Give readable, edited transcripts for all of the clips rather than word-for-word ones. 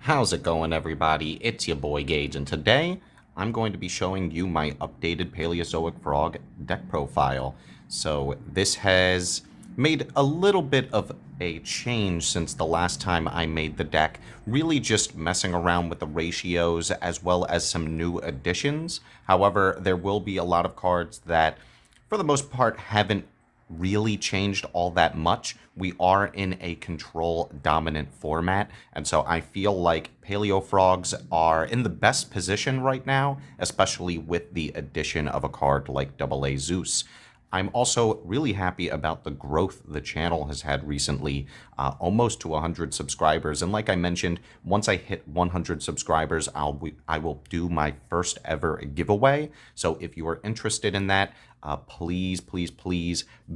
How's it going, everybody? It's your boy Gage, and today I'm going to be showing you my updated Paleozoic Frog deck profile. So this has made a little bit of a change since the last time I made the deck, really just messing around with the ratios as well as some new additions. However, there will be a lot of cards that, for the most part, haven't really changed all that much. We are in a control dominant format, and so I feel like Paleo-Frogs are in the best position right now, especially with the addition of a card like AA Zeus. I'm also really happy about the growth the channel has had recently, almost to 100 subscribers. And like I mentioned, once I hit 100 subscribers, I will do my first ever giveaway. So if you are interested in that, please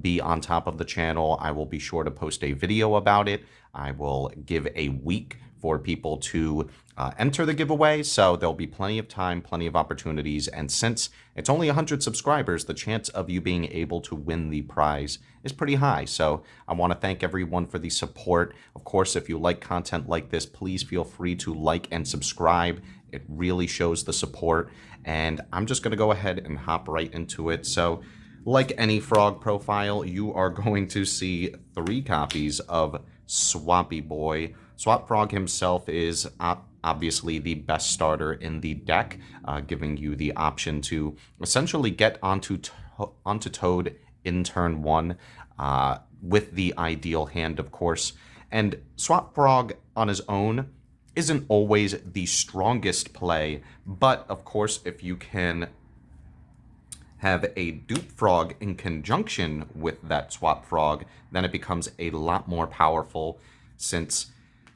be on top of the channel. I will be sure to post a video about it. I will give a week for people to enter the giveaway, so there'll be plenty of time, plenty of opportunities, and since it's only 100 subscribers, the chance of you being able to win the prize is pretty high. So I want to thank everyone for the support. Of course, if you like content like this, please feel free to like and subscribe. It really shows the support, and I'm just going to go ahead and hop right into it. So like any frog profile, you are going to see 3 copies of Swampy Boy. Swap Frog himself is obviously the best starter in the deck, giving you the option to essentially get onto Toad in turn 1 with the ideal hand, of course. And Swap Frog on his own isn't always the strongest play, but of course, if you can have a Dupe Frog in conjunction with that Swap Frog, then it becomes a lot more powerful since,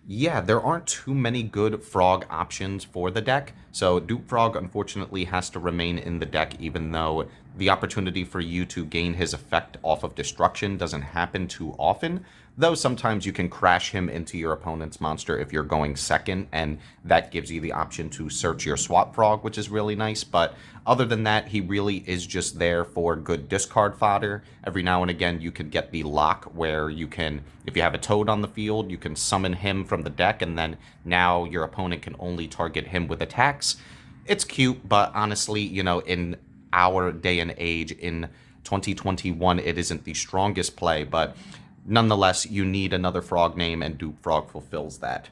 yeah, there aren't too many good frog options for the deck. So Dupe Frog unfortunately has to remain in the deck, even though the opportunity for you to gain his effect off of destruction doesn't happen too often. Though sometimes you can crash him into your opponent's monster if you're going second, and that gives you the option to search your Swap Frog, which is really nice. But other than that, he really is just there for good discard fodder. Every now and again, you could get the lock where you can, if you have a Toad on the field, you can summon him from the deck, and then now your opponent can only target him with attacks. It's cute, but honestly, you know, in our day and age, in 2021, it isn't the strongest play, but nonetheless, you need another frog name, and Dupe Frog fulfills that.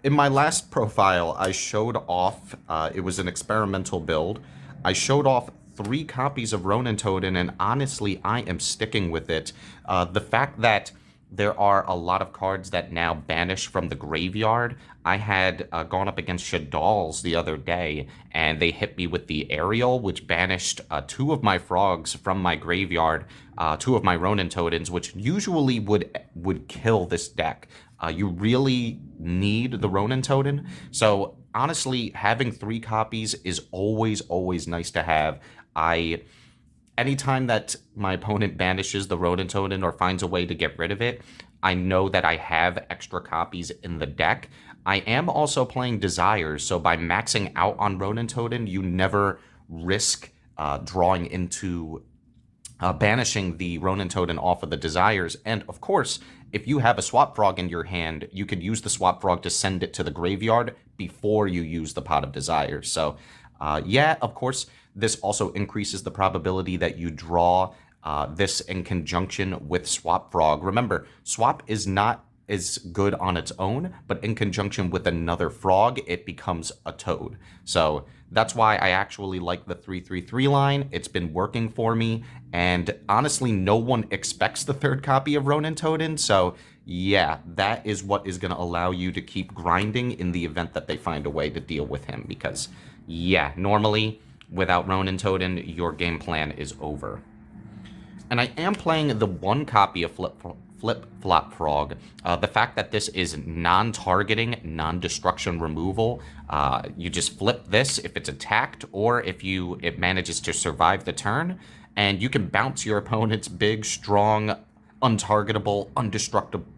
In my last profile, I showed off, it was an experimental build. I showed off 3 copies of Ronin Toadin, and honestly, I am sticking with it. The fact that there are a lot of cards that now banish from the graveyard. I had gone up against Shadal's the other day, and they hit me with the Aerial, which banished 2 of my frogs from my graveyard, 2 of my Ronin Toadins, which usually would kill this deck. You really need the Ronin Toadin. So honestly, having 3 copies is always nice to have. Anytime that my opponent banishes the Ronin Toadin or finds a way to get rid of it, I know that I have extra copies in the deck. I am also playing Desires, so by maxing out on Ronin Toadin, you never risk drawing into banishing the Ronin Toadin off of the Desires. And of course, if you have a Swap Frog in your hand, you could use the Swap Frog to send it to the graveyard before you use the Pot of Desires. So yeah, of course, this also increases the probability that you draw this in conjunction with Swap Frog. Remember, Swap is not as good on its own, but in conjunction with another frog, it becomes a Toad. So that's why I actually like the 3-3-3 line. It's been working for me, and honestly, no one expects the 3rd copy of Ronin Toadin, so yeah, that is what is going to allow you to keep grinding in the event that they find a way to deal with him, because yeah, normally without Ronin Toadin, your game plan is over. And I am playing the 1 copy of Flip-Flop Frog. The fact that this is non-targeting, non-destruction removal, you just flip this if it's attacked, or if it manages to survive the turn, and you can bounce your opponent's big, strong, untargetable,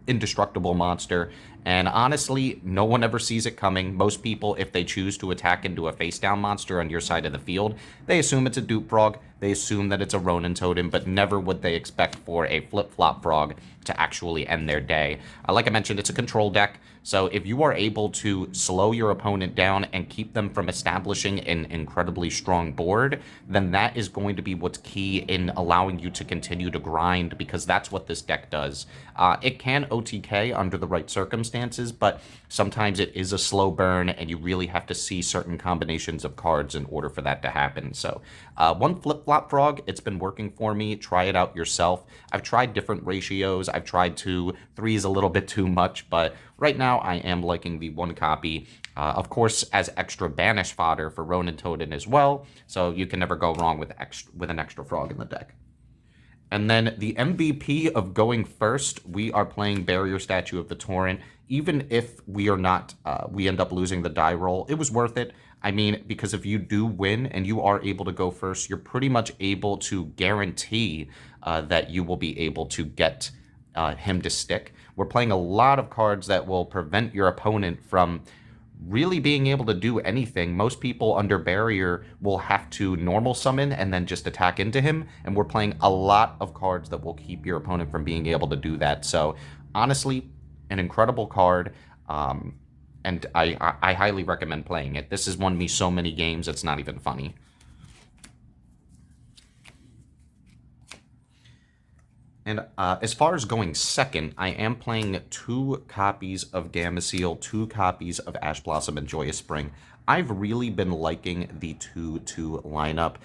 indestructible monster, And honestly, no one ever sees it coming. Most people, if they choose to attack into a face-down monster on your side of the field, they assume it's a dupe frog, they assume that it's a Ronin totem, but never would they expect for a flip-flop frog to actually end their day. Like I mentioned, it's a control deck, so if you are able to slow your opponent down and keep them from establishing an incredibly strong board, then that is going to be what's key in allowing you to continue to grind, because that's what this deck does. It can OTK under the right circumstances, but sometimes it is a slow burn, and you really have to see certain combinations of cards in order for that to happen. So one flip-flop frog, it's been working for me. Try it out yourself. I've tried different ratios. I've tried 2, 3 is a little bit too much, but right now I am liking the 1 copy. Of course, as extra banish fodder for Ronin Totem as well, so you can never go wrong with an extra frog in the deck. And then the MVP of going first, we are playing Barrier Statue of the Torrent. Even if we are not, we end up losing the die roll, it was worth it. I mean, because if you do win and you are able to go first, you're pretty much able to guarantee that you will be able to get him to stick. We're playing a lot of cards that will prevent your opponent from really being able to do anything. Most people under barrier will have to normal summon and then just attack into him, and we're playing a lot of cards that will keep your opponent from being able to do that. So honestly, an incredible card, and I highly recommend playing it. This has won me so many games, it's not even funny. And as far as going second, I am playing 2 copies of Gameciel, 2 copies of Ash Blossom and Joyous Spring. I've really been liking the 2-2 lineup.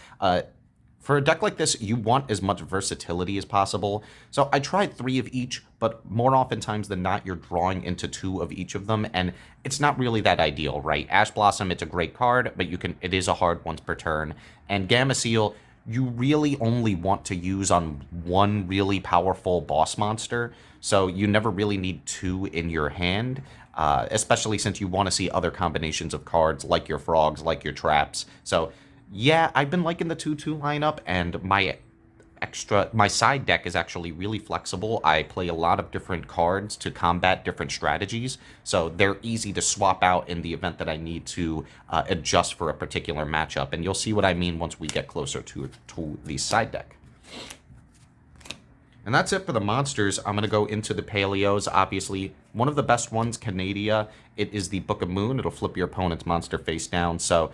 For a deck like this, you want as much versatility as possible. So I tried 3 of each, but more oftentimes than not, you're drawing into 2 of each of them, and it's not really that ideal, right? Ash Blossom, it's a great card, but it is a hard once per turn. And Gameciel, you really only want to use on 1 really powerful boss monster, so you never really need 2 in your hand, especially since you want to see other combinations of cards like your frogs, like your traps. So yeah, I've been liking the 2-2 lineup, and my side deck is actually really flexible. I play a lot of different cards to combat different strategies, so they're easy to swap out in the event that I need to adjust for a particular matchup, and you'll see what I mean once we get closer to the side deck. And that's it for the monsters. I'm going to go into the Paleos. Obviously, one of the best ones, Canadia. It is the Book of Moon. It'll flip your opponent's monster face down. So,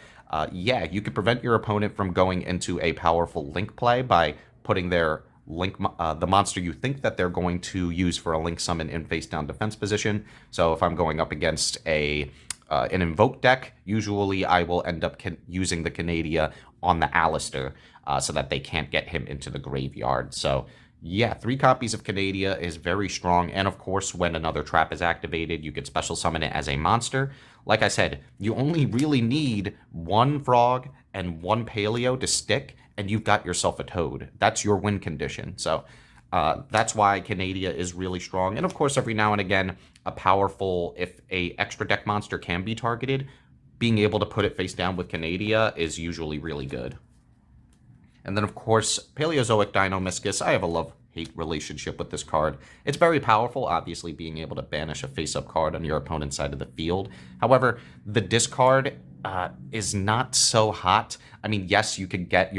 yeah, you can prevent your opponent from going into a powerful link play by putting their the monster you think that they're going to use for a link summon in face down defense position. So if I'm going up against an invoke deck, usually I will end up using the Canadia on the Alistair so that they can't get him into the graveyard. So yeah, 3 copies of Canadia is very strong, and of course, when another trap is activated, you can special summon it as a monster. Like I said, you only really need 1 frog and 1 paleo to stick, and you've got yourself a toad. That's your win condition. So that's why Canadia is really strong. And of course, every now and again, if a extra deck monster can be targeted, being able to put it face down with Canadia is usually really good. And then, of course, Paleozoic Dinomiscus. I have a love-hate relationship with this card. It's very powerful, obviously, being able to banish a face-up card on your opponent's side of the field. However, the discard is not so hot. I mean, yes, you could get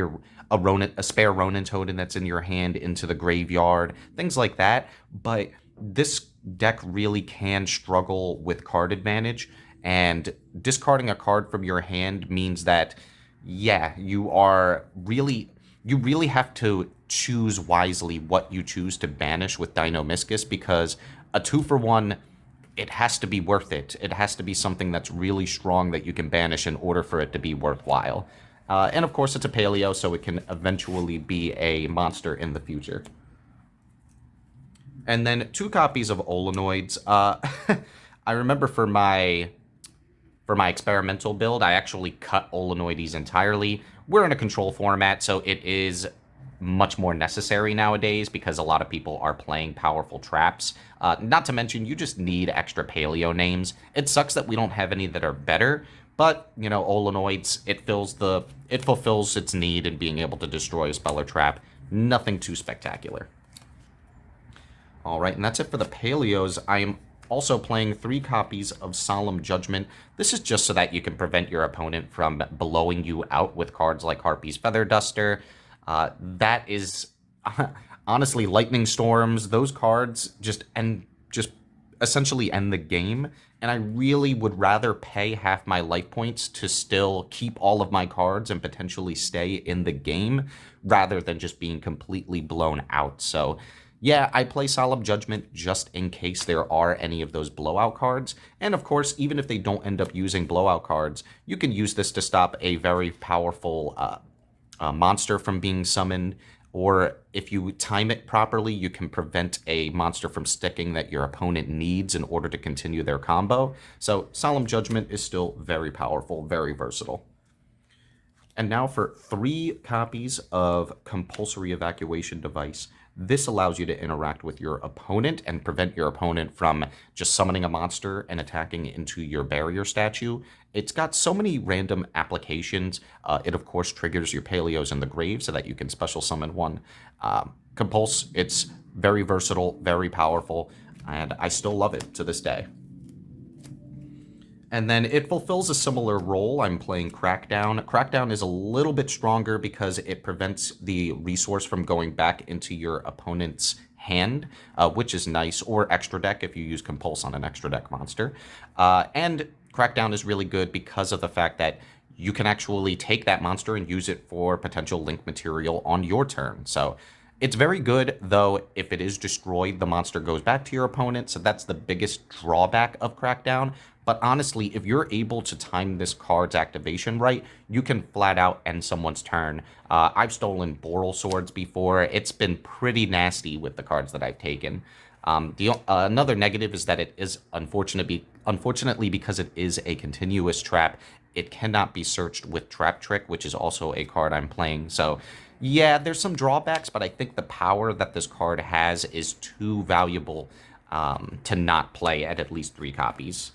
a spare Ronin Totem that's in your hand into the graveyard, things like that, but this deck really can struggle with card advantage, and discarding a card from your hand means that, yeah, you really have to choose wisely what you choose to banish with Dinomiscus, because a 2-for-1, it has to be worth it. It has to be something that's really strong that you can banish in order for it to be worthwhile. And of course, it's a paleo, so it can eventually be a monster in the future. And then 2 copies of Olenoids. I remember for my experimental build, I actually cut Olenoides entirely. We're in a control format, so it is much more necessary nowadays because a lot of people are playing powerful traps. Not to mention, you just need extra paleo names. It sucks that we don't have any that are better, but, you know, Olenoids, it fulfills its need in being able to destroy a spell or trap. Nothing too spectacular. All right, and that's it for the Paleos. I am Also playing 3 copies of Solemn Judgment. This is just so that you can prevent your opponent from blowing you out with cards like Harpy's Feather Duster. That is honestly Lightning Storms. Those cards just essentially end the game. And I really would rather pay half my life points to still keep all of my cards and potentially stay in the game rather than just being completely blown out. So yeah, I play Solemn Judgment just in case there are any of those blowout cards. And of course, even if they don't end up using blowout cards, you can use this to stop a very powerful monster from being summoned. Or if you time it properly, you can prevent a monster from sticking that your opponent needs in order to continue their combo. So Solemn Judgment is still very powerful, very versatile. And now for 3 copies of Compulsory Evacuation Device. This allows you to interact with your opponent and prevent your opponent from just summoning a monster and attacking into your barrier statue. It's got so many random applications. It, of course, triggers your Paleos in the grave so that you can special summon one. Compulse, it's very versatile, very powerful, and I still love it to this day. And then it fulfills a similar role. I'm playing Crackdown. Crackdown is a little bit stronger because it prevents the resource from going back into your opponent's hand, which is nice, or extra deck if you use Compulse on an extra deck monster. And Crackdown is really good because of the fact that you can actually take that monster and use it for potential link material on your turn. So it's very good, though if it is destroyed, the monster goes back to your opponent, so that's the biggest drawback of Crackdown. But honestly, if you're able to time this card's activation right, you can flat out end someone's turn. I've stolen Boral Swords before. It's been pretty nasty with the cards that I've taken. Another negative is that it is unfortunately, because it is a continuous trap, it cannot be searched with Trap Trick, which is also a card I'm playing. So yeah, there's some drawbacks, but I think the power that this card has is too valuable to not play at least 3 copies.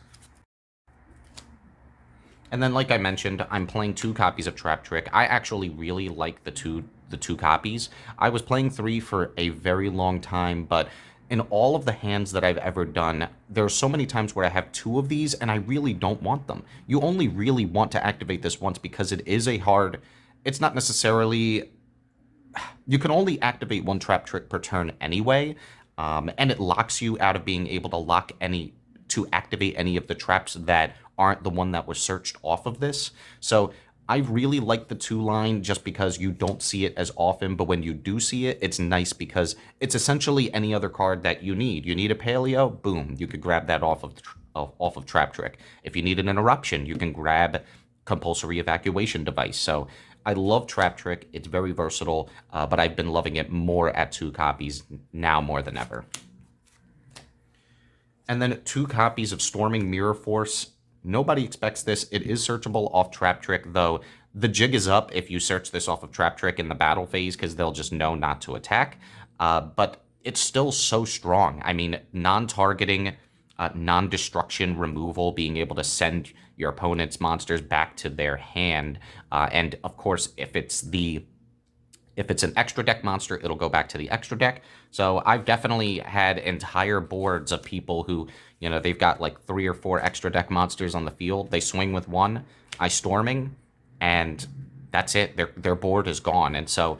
And then, like I mentioned, I'm playing 2 copies of Trap Trick. I actually really like the two copies. I was playing 3 for a very long time, but in all of the hands that I've ever done, there are so many times where I have 2 of these, and I really don't want them. You only really want to activate this once because it is a hard... It's not necessarily... You can only activate 1 Trap Trick per turn anyway, and it locks you out of being able to activate any of the traps that aren't the one that was searched off of this. So I really like the 2 line just because you don't see it as often, but when you do see it, it's nice because it's essentially any other card that you need. You need a Paleo, boom, you could grab that off of Trap Trick. If you need an Interruption, you can grab Compulsory Evacuation Device. So I love Trap Trick. It's very versatile, but I've been loving it more at 2 copies now more than ever. And then 2 copies of Storming Mirror Force. Nobody expects this. It is searchable off Trap Trick, though the jig is up if you search this off of Trap Trick in the battle phase because they'll just know not to attack. But it's still so strong. I mean, non-targeting, non-destruction removal, being able to send your opponent's monsters back to their hand. And of course, if it's an extra deck monster, it'll go back to the extra deck. So I've definitely had entire boards of people who, they've got like 3 or 4 extra deck monsters on the field. They swing with 1, I storming, and that's it. Their board is gone. And so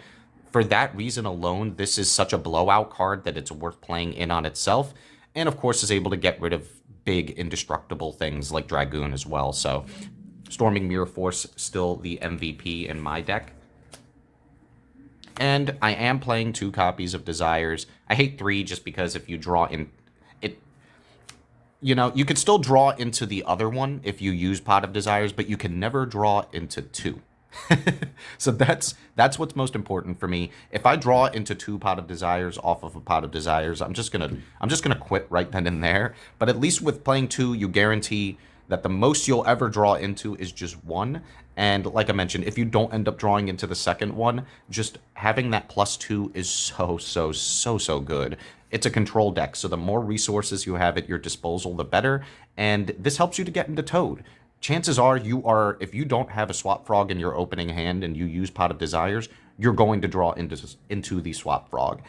for that reason alone, this is such a blowout card that it's worth playing in on itself. And of course is able to get rid of big indestructible things like Dragoon as well. So Storming Mirror Force, still the MVP in my deck. And I am playing 2 copies of Desires. I hate 3 just because if you draw in... you could still draw into the other one if you use Pot of Desires, but you can never draw into 2. So that's what's most important for me. If I draw into 2 Pot of Desires off of a Pot of Desires, I'm just gonna quit right then and there. But at least with playing 2, you guarantee that the most you'll ever draw into is just 1. And like I mentioned, if you don't end up drawing into the second one, just having that +2 is so good. It's a control deck, so the more resources you have at your disposal, the better. And this helps you to get into Toad. Chances are if you don't have a Swap Frog in your opening hand and you use Pot of Desires, you're going to draw into the Swap Frog.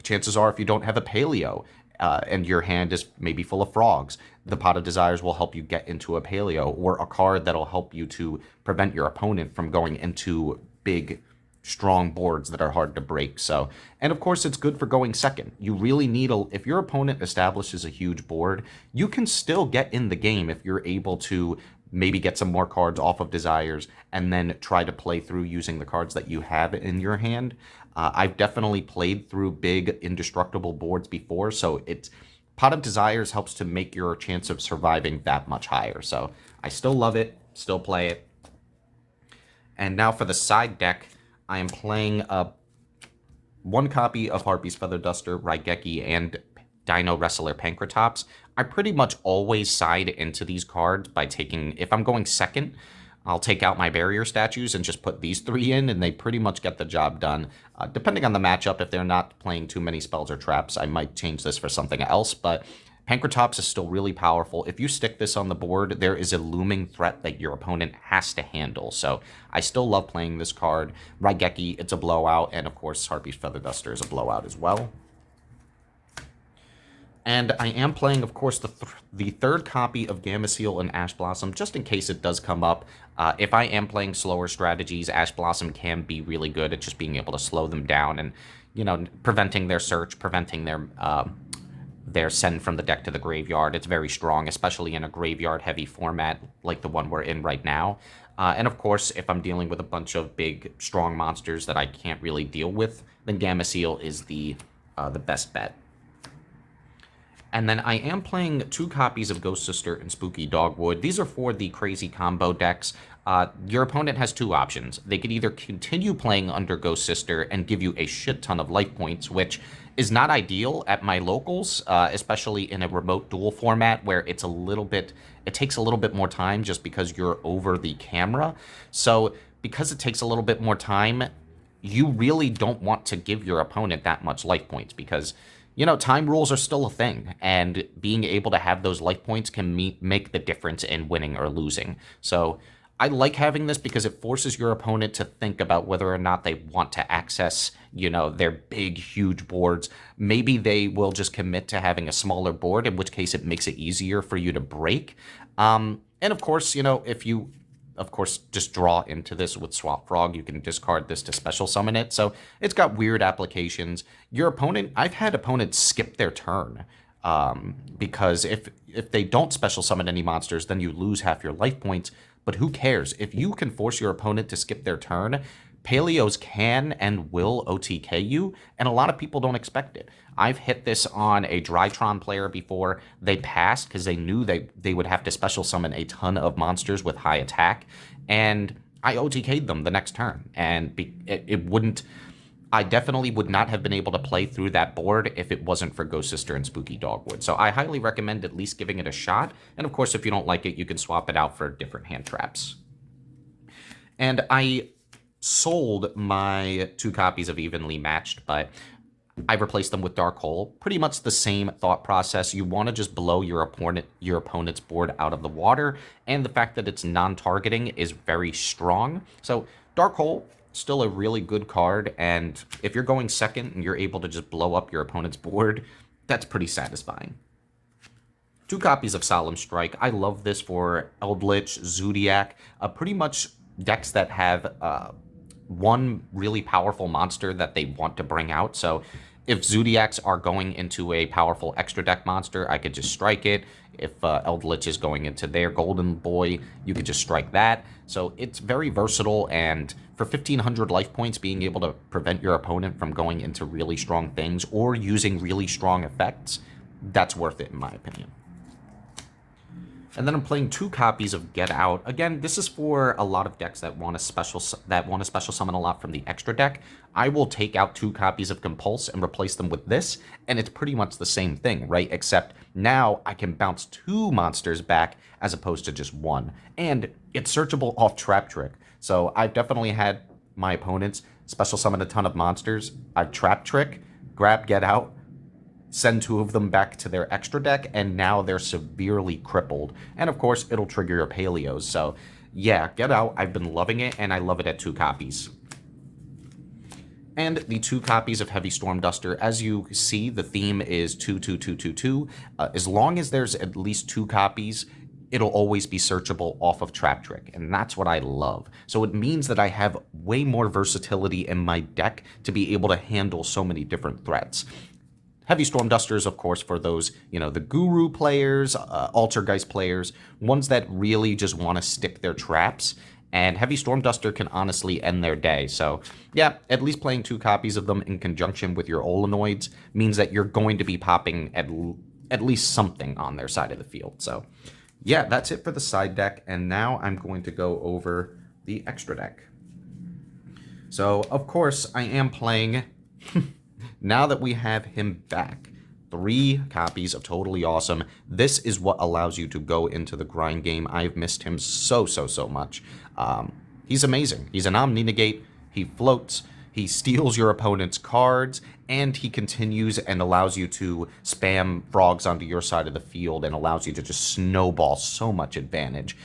Chances are if you don't have a Paleo and your hand is maybe full of frogs. The Pot of Desires will help you get into a paleo, or a card that'll help you to prevent your opponent from going into big, strong boards that are hard to break. So, and of course, it's good for going second. You really need if your opponent establishes a huge board, you can still get in the game if you're able to maybe get some more cards off of Desires and then try to play through using the cards that you have in your hand. I've definitely played through big indestructible boards before, so it's Pot of Desires helps to make your chance of surviving that much higher. So I still love it, still play it. And now for the side deck, I am playing one copy of Harpy's Feather Duster, Raigeki, and Dino Wrestler Pancratops. I pretty much always side into these cards by taking, if I'm going second, I'll take out my barrier statues and just put these three in, and they pretty much get the job done. Depending on the matchup, if they're not playing too many spells or traps, I might change this for something else, but Pancratops is still really powerful. If you stick this on the board, there is a looming threat that your opponent has to handle, so I still love playing this card. Raigeki, it's a blowout, and of course, Harpy's Feather Duster is a blowout as well. And I am playing, of course, the third copy of Gameciel and Ash Blossom, just in case it does come up. If I am playing slower strategies, Ash Blossom can be really good at just being able to slow them down and, you know, preventing their search, preventing their send from the deck to the graveyard. It's very strong, especially in a graveyard-heavy format like the one we're in right now. And of course, if I'm dealing with a bunch of big, strong monsters that I can't really deal with, then Gameciel is the best bet. And then I am playing two copies of Ghost Sister and Spooky Dogwood. These are for the crazy combo decks. Your opponent has two options. They could either continue playing under Ghost Sister and give you a shit ton of life points, which is not ideal at my locals, especially in a remote duel format where it takes a little bit more time just because you're over the camera. So because it takes a little bit more time, you really don't want to give your opponent that much life points because, you know, time rules are still a thing, and being able to have those life points can make the difference in winning or losing. So I like having this because it forces your opponent to think about whether or not they want to access, you know, their big, huge boards. Maybe they will just commit to having a smaller board, in which case it makes it easier for you to break. And of course, you know, if you just draw into this with Swap Frog, you can discard this to special summon it. So it's got weird applications. Your opponent, I've had opponents skip their turn because if they don't special summon any monsters, then you lose half your life points. But who cares? If you can force your opponent to skip their turn, Paleos can and will OTK you, and a lot of people don't expect it. I've hit this on a Drytron player before. They passed because they knew they would have to special summon a ton of monsters with high attack, and I OTK'd them the next turn, and I definitely would not have been able to play through that board if it wasn't for Ghost Sister and Spooky Dogwood. So I highly recommend at least giving it a shot, and of course, if you don't like it, you can swap it out for different hand traps. And I sold my two copies of Evenly Matched, but I replaced them with Dark Hole. Pretty much the same thought process. You want to just blow your opponent's board out of the water, and the fact that it's non-targeting is very strong. So Dark Hole, still a really good card, and if you're going second and you're able to just blow up your opponent's board, that's pretty satisfying. Two copies of Solemn Strike. I love this for Eldritch, Zodiac, pretty much decks that have one really powerful monster that they want to bring out. So if Zodiacs are going into a powerful extra deck monster, I could just strike it. If Eldritch is going into their Golden Boy, you could just strike that. So it's very versatile, and for 1,500 life points, being able to prevent your opponent from going into really strong things or using really strong effects, that's worth it in my opinion. And then I'm playing two copies of Get Out. Again, this is for a lot of decks that want to special summon a lot from the extra deck. I will take out two copies of Compulse and replace them with this, and it's pretty much the same thing, right? Except now I can bounce two monsters back as opposed to just one. And it's searchable off Trap Trick. So I've definitely had my opponents special summon a ton of monsters. I've Trap Trick, grab Get Out, send two of them back to their extra deck, and now they're severely crippled. And of course, it'll trigger your Paleos. So yeah, Get Out, I've been loving it, and I love it at two copies. And the 2 copies of Heavy Storm Duster. As you see, the theme is 22222. As long as there's at least 2 copies, it'll always be searchable off of Trap Trick, and that's what I love. So it means that I have way more versatility in my deck to be able to handle so many different threats. Heavy Storm Dusters, of course, for those, the Guru players, Altergeist players, ones that really just want to stick their traps. And Heavy Storm Duster can honestly end their day. So, yeah, at least playing 2 copies of them in conjunction with your Olenoids means that you're going to be popping at least something on their side of the field. So, yeah, that's it for the side deck. And now I'm going to go over the extra deck. So, of course, I am playing, now that we have him back, 3 copies of Totally Awesome. This is what allows you to go into the grind game. I've missed him so much. He's amazing. He's an Omni-Negate. He floats. He steals your opponent's cards, and he continues and allows you to spam frogs onto your side of the field and allows you to just snowball so much advantage.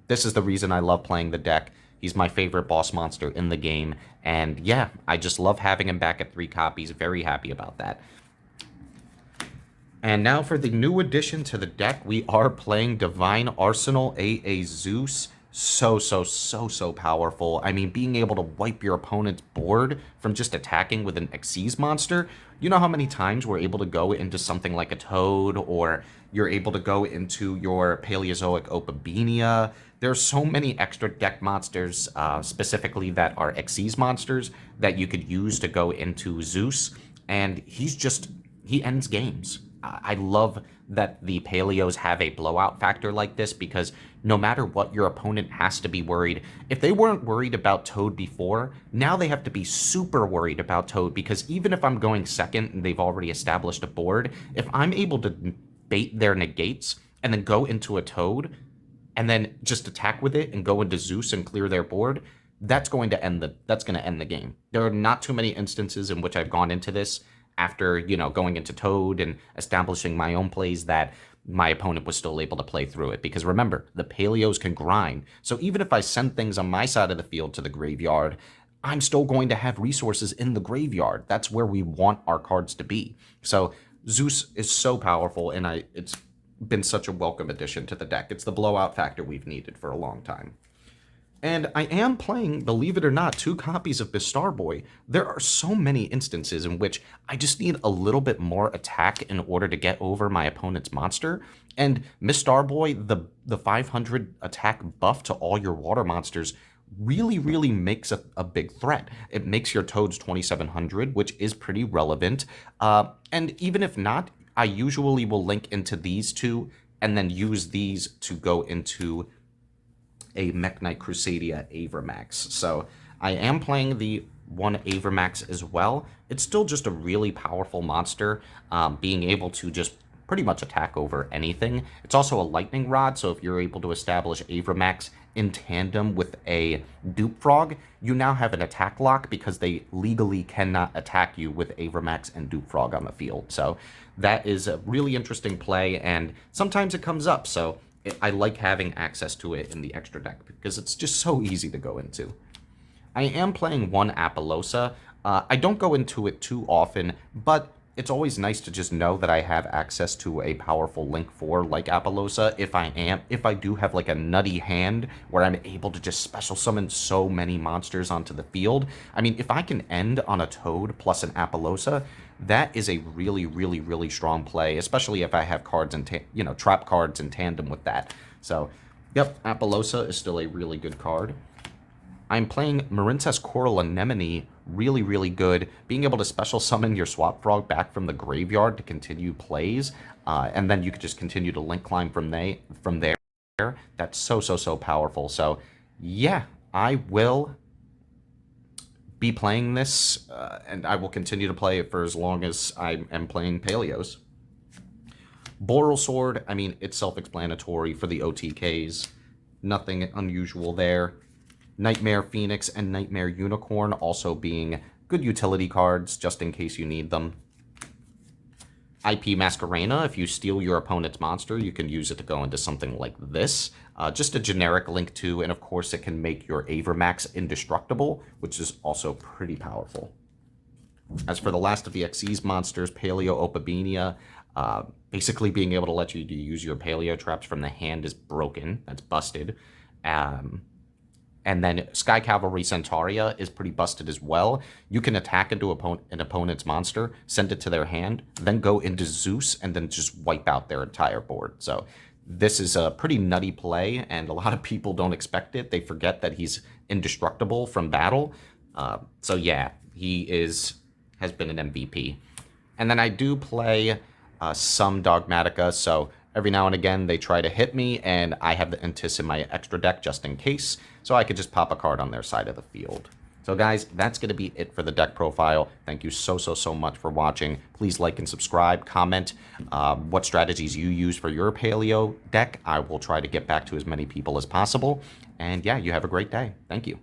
This is the reason I love playing the deck. He's my favorite boss monster in the game, and yeah, I just love having him back at 3 copies. Very happy about that. And now for the new addition to the deck, we are playing Divine Arsenal AA Zeus. So powerful. I mean, being able to wipe your opponent's board from just attacking with an XYZ Monster. You know how many times we're able to go into something like a Toad, or you're able to go into your Paleozoic Opabinia. There's so many extra deck monsters, specifically that are XYZ monsters, that you could use to go into Zeus. And he ends games. I love that the Paleos have a blowout factor like this, because no matter what, your opponent has to be worried. If they weren't worried about Toad before, now they have to be super worried about Toad, because even if I'm going second and they've already established a board, if I'm able to bait their negates and then go into a Toad and then just attack with it and go into Zeus and clear their board, that's going to end the game. There are not too many instances in which I've gone into this after, going into Toad and establishing my own plays, that my opponent was still able to play through it. Because remember, the Paleos can grind. So even if I send things on my side of the field to the graveyard, I'm still going to have resources in the graveyard. That's where we want our cards to be. So Zeus is so powerful, and it's been such a welcome addition to the deck. It's the blowout factor we've needed for a long time. And I am playing, believe it or not, 2 copies of Bistar Boy. There are so many instances in which I just need a little bit more attack in order to get over my opponent's monster. And Bistar Boy, the 500 attack buff to all your water monsters, really makes a big threat. It makes your Toads 2700, which is pretty relevant. And even if not, I usually will link into these 2 and then use these to go into a Mech Knight Crusadia Avermax. So I am playing the 1 Avermax as well. It's still just a really powerful monster, being able to just pretty much attack over anything. It's also a lightning rod, so if you're able to establish Avermax in tandem with a dupe frog, you now have an attack lock, because they legally cannot attack you with Avermax and dupe frog on the field. So that is a really interesting play, and sometimes it comes up, so I like having access to it in the extra deck, because it's just so easy to go into. I am playing 1 Apollosa. I don't go into it too often, but it's always nice to just know that I have access to a powerful Link 4 like Apollosa if I do have like a nutty hand where I'm able to just special summon so many monsters onto the field. I mean, if I can end on a Toad plus an Apollosa, that is a really strong play, especially if I have cards and trap cards in tandem with that. So, yep, Apollosa is still a really good card. I'm playing Marincess Coral Anemone, really good. Being able to special summon your Swap Frog back from the graveyard to continue plays, and then you could just continue to link climb from there. That's so powerful. So, yeah, I will be playing this, and I will continue to play it for as long as I am playing Paleos. Boral Sword, I mean, it's self-explanatory for the OTKs. Nothing unusual there. Nightmare Phoenix and Nightmare Unicorn also being good utility cards, just in case you need them. IP Masquerena. If you steal your opponent's monster, you can use it to go into something like this. Just a generic link to, and of course it can make your Avermax indestructible, which is also pretty powerful. As for the last of the XYZ monsters, Paleo-Opabenia, basically being able to let you use your paleo traps from the hand is broken. That's busted. And then Sky Cavalry Centauria is pretty busted as well. You can attack into an opponent's monster, send it to their hand, then go into Zeus, and then just wipe out their entire board. So this is a pretty nutty play, and a lot of people don't expect it. They forget that he's indestructible from battle. So yeah, he has been an MVP. And then I do play some Dogmatica, so every now and again they try to hit me, and I have the Antis in my extra deck just in case, so I could just pop a card on their side of the field. So guys, that's going to be it for the deck profile. Thank you so much for watching. Please like and subscribe, comment what strategies you use for your Paleo deck. I will try to get back to as many people as possible. And yeah, you have a great day. Thank you.